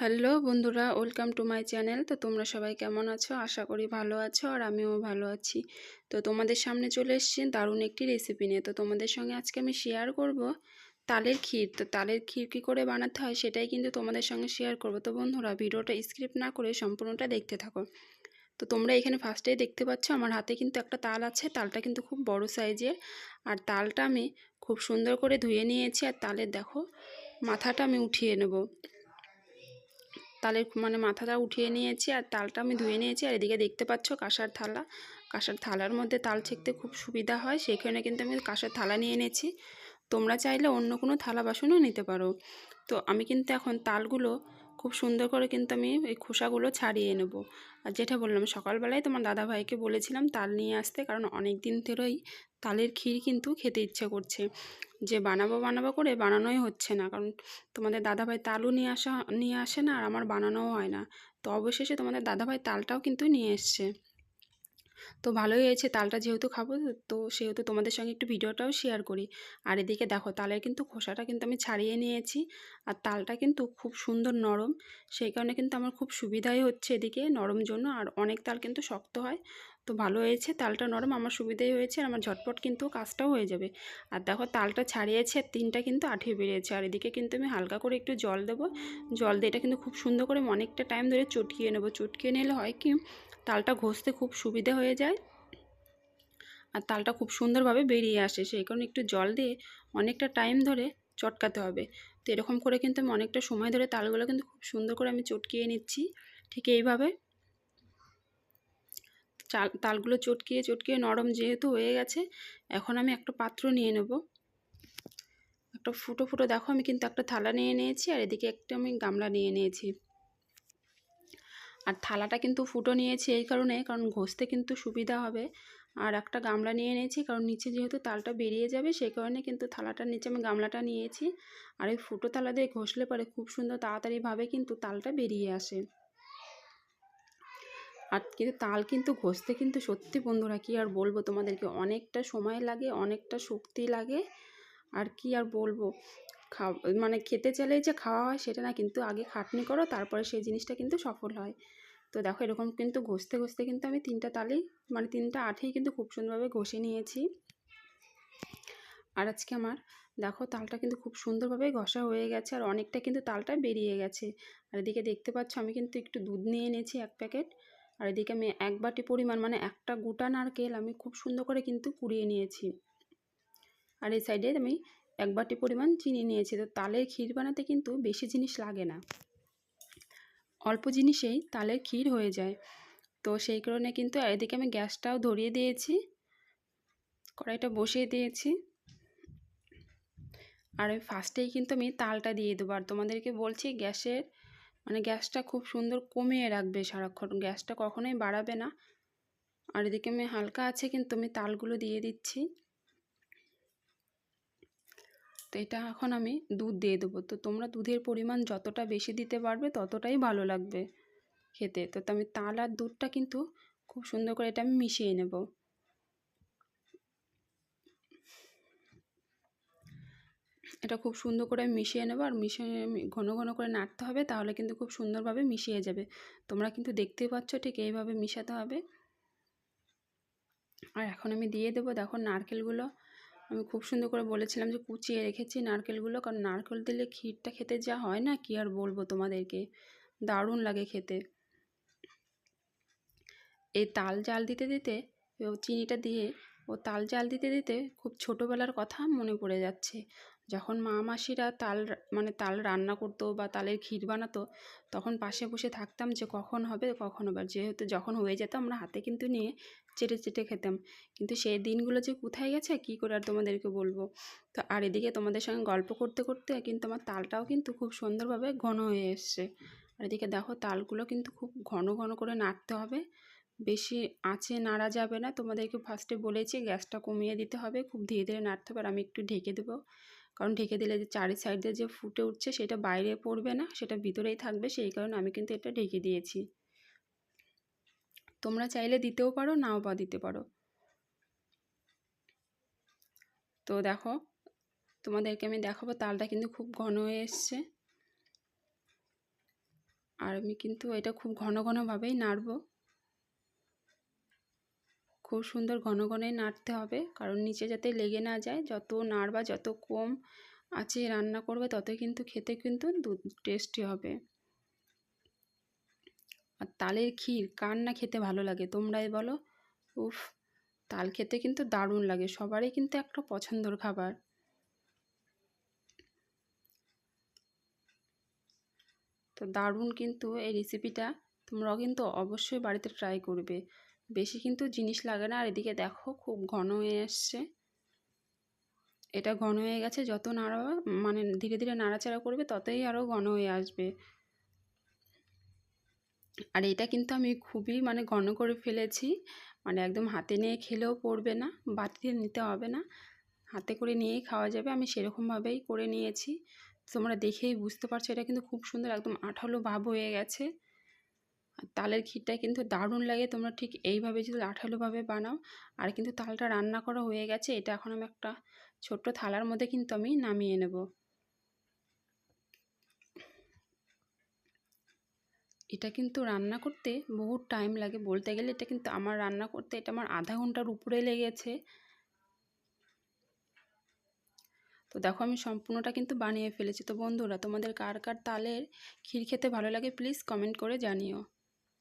Hello বন্ধুরা, welcome to my channel. তো তোমরা সবাই কেমন আছো? আশা করি ভালো আছো, আর আমিও ভালো আছি। তো তোমাদের সামনে চলে এসেছি দারুণ একটি রেসিপি নিয়ে। তো তোমাদের সঙ্গে আজকে আমি শেয়ার করব তালের ক্ষীর। তো তালের ক্ষীর কী করে বানাতে হয় সেটাই কিন্তু তোমাদের সঙ্গে শেয়ার করব। তো বন্ধুরা, ভিডিওটা স্কিপ না করে সম্পূর্ণটা দেখতে থাকো। তো তোমরা এখানে ফার্স্টেই দেখতে পাচ্ছ আমার হাতে কিন্তু একটা তাল আছে। তালটা কিন্তু খুব বড় সাইজের, আর তালটা আমি খুব সুন্দর করে ধুয়ে নিয়েছি। আর তালের দেখো মাথাটা আমি উঠিয়ে নেব। তালের মাথাটা উঠিয়ে নিয়েছি, আর তালটা আমি ধুয়ে নিয়েছি। আর এদিকে দেখতে পাচ্ছ কাঁসার থালা। কাঁসার থালার মধ্যে তাল ছেঁকতে খুব সুবিধা হয়, সেখানে কিন্তু আমি কাঁসার থালা নিয়ে নিয়েছি। তোমরা চাইলে অন্য কোনো থালা বাসনও নিতে পারো। তো আমি কিন্তু এখন তালগুলো খুব সুন্দর করে কিন্তু আমি এই খোসাগুলো ছাড়িয়ে নেব। আর যেটা বললাম, সকালবেলায় তোমার দাদাভাইকে বলেছিলাম তাল নিয়ে আসতে, কারণ অনেক দিন ধরেই তালের ক্ষীর কিন্তু খেতে ইচ্ছে করছে। যে বানাবো বানাবো করে বানানোই হচ্ছে না, কারণ তোমাদের দাদাভাই তালও নিয়ে আসে না, আর আমার বানানোও হয় না। তো অবশেষে তোমাদের দাদাভাই তালটাও কিন্তু নিয়ে এসছে। তো ভালোই হয়েছে, তালটা যেহেতু খাবো তো সেহেতু তোমাদের সঙ্গে একটু ভিডিওটাও শেয়ার করি। আর এদিকে দেখো তালের কিন্তু খোসাটা কিন্তু আমি ছাড়িয়ে নিয়েছি। আর তালটা কিন্তু খুব সুন্দর নরম, সেই কারণে কিন্তু আমার খুব সুবিধাই হচ্ছে এদিকে নরম জন্য। আর অনেক তাল কিন্তু শক্ত হয়। তো ভালো হয়েছে, তালটা নরম, আমার সুবিধাই হয়েছে, আর আমার ঝটপট কিন্তু কাজটাও হয়ে যাবে। আর দেখো তালটা ছাড়িয়েছে, আর তিনটা কিন্তু আঠে বেরিয়েছে। আর এদিকে কিন্তু আমি হালকা করে একটু জল দেবো। জল দিয়ে এটা কিন্তু খুব সুন্দর করে অনেকটা টাইম ধরে চটকিয়ে নেবো। চটকিয়ে নিলে হয় কি, তালটা ঘষতে খুব সুবিধে হয়ে যায়, আর তালটা খুব সুন্দরভাবে বেরিয়ে আসে। সেই কারণে একটু জল দিয়ে অনেকটা টাইম ধরে চটকাতে হবে। তো এরকম করে কিন্তু আমি অনেকটা সময় ধরে তালগুলো কিন্তু খুব সুন্দর করে আমি চটকিয়ে নিচ্ছি। ঠিক এইভাবে তালগুলো চটকিয়ে চটকিয়ে নরম যেহেতু হয়ে গেছে, এখন আমি একটা পাত্র নিয়ে নেব। একটা ফুটো ফুটো দেখো আমি কিন্তু একটা থালা নিয়ে নিয়েছি, আর এদিকে একটা আমি গামলা নিয়ে নিয়েছি। আর থালাটা কিন্তু ফুটো নিয়েছি এই কারণে, কারণ ঘষতে কিন্তু সুবিধা হবে। আর একটা গামলা নিয়ে নিয়েছি, কারণ নিচে যেহেতু তালটা বেরিয়ে যাবে, সেই কারণে কিন্তু থালাটার নিচে আমি গামলাটা নিয়েছি। আর এই ফুটো থালা দিয়ে ঘষলে পরে খুব সুন্দর তাড়াতাড়িভাবে কিন্তু তালটা বেরিয়ে আসে। আর কিন্তু তাল কিন্তু ঘষতে কিন্তু সত্যি বন্ধুরা কী আর বলবো তোমাদেরকে, অনেকটা সময় লাগে, অনেকটা শক্তি লাগে। আর কি আর বলবো, খেতে চাইলেই যে খাওয়া হয় সেটা না, কিন্তু আগে খাটনি করো তারপরে সেই জিনিসটা কিন্তু সফল হয়। তো দেখো এরকম কিন্তু ঘষতে ঘষতে কিন্তু আমি তিনটা আঠেই কিন্তু খুব সুন্দরভাবে ঘষে নিয়েছি। আর আজকে আমার দেখো তালটা কিন্তু খুব সুন্দরভাবে ঘষা হয়ে গেছে, আর অনেকটা কিন্তু তালটা বেরিয়ে গেছে। আর এদিকে দেখতে পাচ্ছ আমি কিন্তু একটু দুধ নিয়ে নিয়েছি 1 প্যাকেট। আর এদিকে আমি 1 বাটি পরিমাণ একটা গোটা নারকেল আমি খুব সুন্দর করে কিন্তু কুড়িয়ে নিয়েছি। আর এই সাইডে আমি 1 বাটি পরিমাণ চিনি নিয়েছি। তো তালের ক্ষীর বানাতে কিন্তু বেশি জিনিস লাগে না, অল্প জিনিসেই তালের ক্ষীর হয়ে যায়। তো সেই কারণে কিন্তু এদিকে আমি গ্যাসটাও ধরিয়ে দিয়েছি, কড়াইটা বসিয়ে দিয়েছি। আর ওই ফার্স্টেই কিন্তু আমি তালটা দিয়ে দেবো। আর তোমাদেরকে বলছি গ্যাসটা খুব সুন্দর কমিয়ে রাখবে সারাক্ষণ, গ্যাসটা কখনোই বাড়াবে না। আর এদিকে আমি হালকা আছে কিন্তু আমি তালগুলো দিয়ে দিচ্ছি। তো এটা এখন আমি দুধ দিয়ে দেবো। তো তোমরা দুধের পরিমাণ যতটা বেশি দিতে পারবে ততটাই ভালো লাগবে খেতে। তো আমি তাল আর দুধটা কিন্তু খুব সুন্দর করে এটা আমি মিশিয়ে নেব। এটা খুব সুন্দর করে মিশিয়ে নেব, আর মিশিয়ে ঘন ঘন করে নাড়তে হবে, তাহলে কিন্তু খুব সুন্দরভাবে মিশিয়ে যাবে। তোমরা কিন্তু দেখতেই পাচ্ছ ঠিক এইভাবে মিশাতে হবে। আর এখন আমি দিয়ে দেবো দেখো নারকেলগুলো। আমি খুব সুন্দর করে বলেছিলাম যে কুচিয়ে রেখেছি নারকেলগুলো, কারণ নারকেল দিলে ক্ষীরটা খেতে যা হয় না কি আর বলবো তোমাদেরকে, দারুণ লাগে খেতে। এই তাল জাল দিতে দিতে চিনিটা দিয়ে তাল জাল দিতে দিতে খুব ছোটোবেলার কথা মনে পড়ে যাচ্ছে। যখন মা মাসিরা তাল রান্না করতো বা তালের ক্ষীর বানাতো, তখন পাশে বসে থাকতাম যে কখন হবে কখন হবে। যেহেতু যখন হয়ে যেত আমরা হাতে কিন্তু নিয়ে চেটে চেটে খেতাম। কিন্তু সেই দিনগুলো যে কোথায় গেছে কী করে আর তোমাদেরকে বলবো। তো আর এদিকে তোমাদের সঙ্গে গল্প করতে করতে কিন্তু আমার তালটাও কিন্তু খুব সুন্দরভাবে ঘন হয়ে এসছে। আর এদিকে দেখো তালগুলো কিন্তু খুব ঘন ঘন করে নাড়তে হবে, বেশি আঁচে নাড়া যাবে না। তোমাদেরকে ফার্স্টে বলেছি গ্যাসটা কমিয়ে দিতে হবে, খুব ধীরে ধীরে নাড়তে হবে। আর আমি একটু ঢেকে দেবো, কারণ ঢেকে দিলে যে চারি সাইডে যে ফুটে উঠছে সেটা বাইরে পড়বে না, সেটা ভিতরেই থাকবে, সেই কারণে আমি কিন্তু এটা ঢেকে দিয়েছি। তোমরা চাইলে দিতেও পারো, নাও বা দিতে পারো। তো দেখো তোমাদেরকে আমি দেখাবো তালটা কিন্তু খুব ঘন হয়ে এসছে। আর আমি কিন্তু এটা খুব ঘন ঘনভাবেই নাড়ব, খুব সুন্দর ঘন ঘনই নাড়তে হবে, কারণ নিচে যাতে লেগে না যায়। যত নাড়বা, যত কম আঁচে রান্না করবে, ততই কিন্তু খেতে কিন্তু টেস্টি হবে। আর তালের ক্ষীর কার না খেতে ভালো লাগে, তোমরাই বলো। উফ, তাল খেতে কিন্তু দারুণ লাগে, সবারই কিন্তু একটা পছন্দের খাবার। তো দারুণ কিন্তু এই রেসিপিটা, তোমরাও কিন্তু অবশ্যই বাড়িতে ট্রাই করবে। বেশি কিন্তু জিনিস লাগে না। আর এদিকে দেখো খুব ঘন হয়ে এসছে, এটা ঘন হয়ে গেছে। যত নাড়াবা, মানে ধীরে ধীরে নাড়াচাড়া করবে, ততই আরও ঘন হয়ে আসবে। আর এটা কিন্তু আমি খুবই মানে ঘন করে ফেলেছি, মানে একদম হাতে নিয়ে খেলেও পড়বে না, বাটিতে নিতে হবে না, হাতে করে নিয়েই খাওয়া যাবে। আমি সেরকমভাবেই করে নিয়েছি, তোমরা দেখেই বুঝতে পারছো। এটা কিন্তু খুব সুন্দর একদম আঠালো ভাব হয়ে গেছে। আর তালের ক্ষীরটা কিন্তু দারুণ লাগে, তোমরা ঠিক এইভাবে যদি আঠালোভাবে বানাও। আর কিন্তু তালটা রান্না করা হয়ে গেছে, এটা এখন আমি একটা ছোট্ট থালার মধ্যে কিন্তু আমি নামিয়ে নেব। এটা কিন্তু রান্না করতে বহুত টাইম লাগে, বলতে গেলে এটা কিন্তু আমার রান্না করতে এটা আমার আধা ঘন্টার উপরে লেগেছে। তো দেখো আমি সম্পূর্ণটা কিন্তু বানিয়ে ফেলেছি। তো বন্ধুরা, তোমাদের কার কার তালের ক্ষীর খেতে ভালো লাগে প্লিজ কমেন্ট করে জানিও।